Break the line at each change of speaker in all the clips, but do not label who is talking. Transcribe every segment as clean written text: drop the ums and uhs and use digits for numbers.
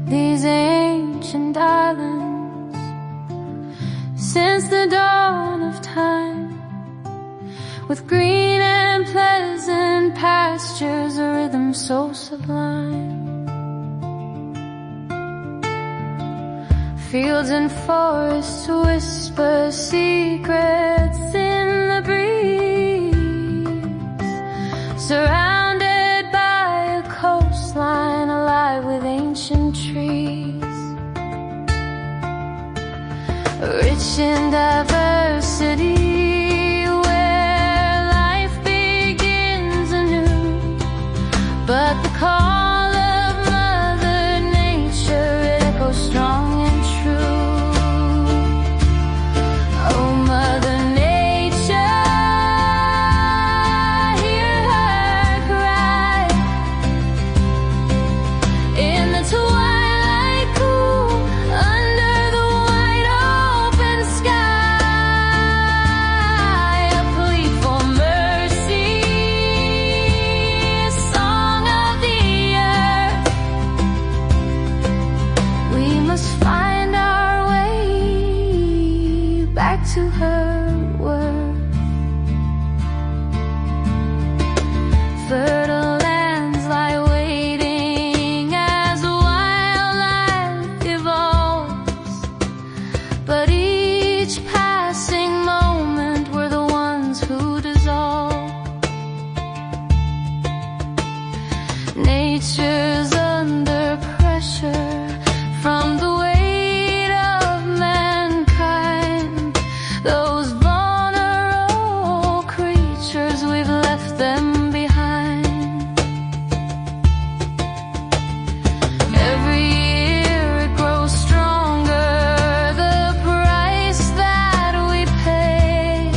These ancient islands, since the dawn of time, with green and pleasant pastures, a rhythm so sublime. Fields and forests whisper secrets in the breeze, surrounded by a coastline alive with ancient trees, rich in diversity, where life begins anew. But the call of Mother Nature, it echoes strong and true. Oh, Mother Nature, hear her cry in the twilight cool, under the wide open sky. A plea for mercy, a song of the earth. We must find our way back to her worth. Fertile lands lie waiting as wildlife evolves, but each passing moment we're the ones who dissolve. Nature's under pressure from the weight of mankind. Those vulnerable creatures, we've left them behind. Every year it grows stronger, the price that we pay.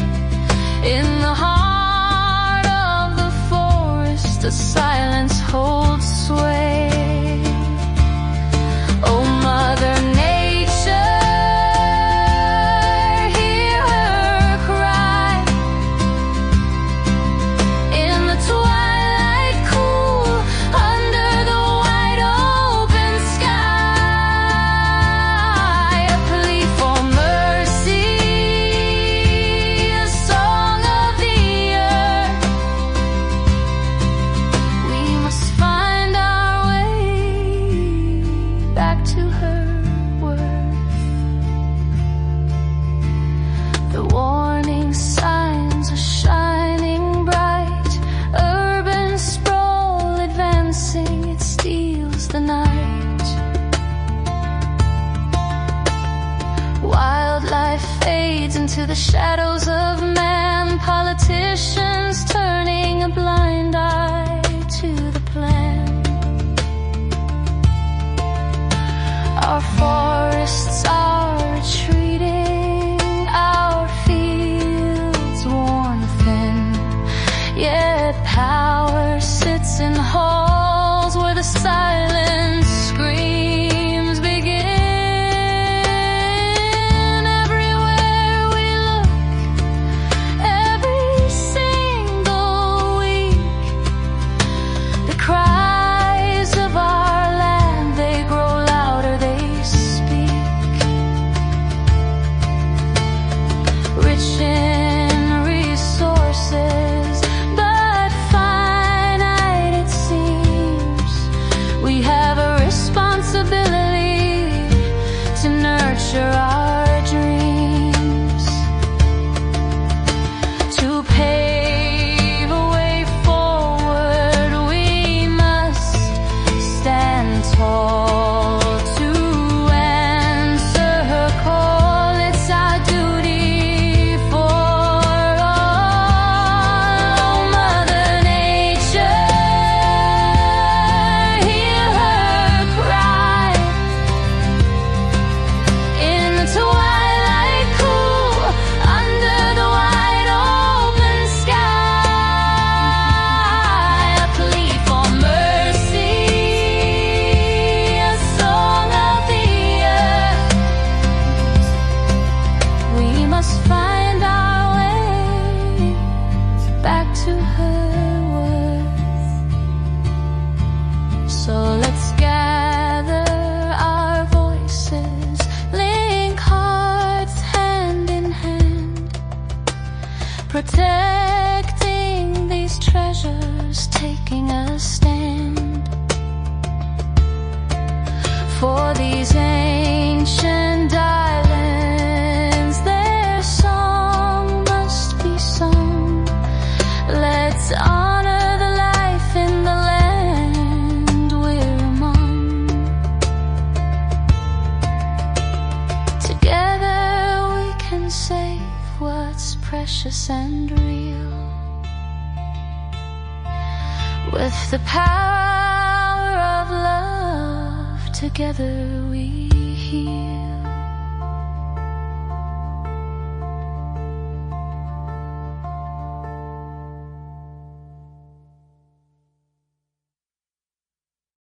In the heart of the forest, a silence holds sway. Oh, Mother Nature, hear her cry in the twilight cool, under the wide open sky. A plea for mercy, a song of the earth. We must find our way back to her worth. The warning signs are shining bright, urban sprawl advancing, it steals the night. Wildlife fades into the shadows of man, politicians turning a blind eye to the plan. Our forests are retreating, our fields worn thin, yet power sits in halls where the silent screams begin. Everywhere we look, every single week, the cries of our land, they grow louder, they speak. Rich in resources, but finite it seems. We have a responsibility to nurture our dreams, to pave a way forward. We must stand tall to answer her call. It's our duty for all. Mother Nature, hear her cry in the twilight cool, under the wide open sky. A plea for mercy, a protecting these treasures, taking a stand for these ancient islands. Their song must be sung. Let's honor the life in the land we're among. Together we can save what's precious and real. With the power of love, together we heal.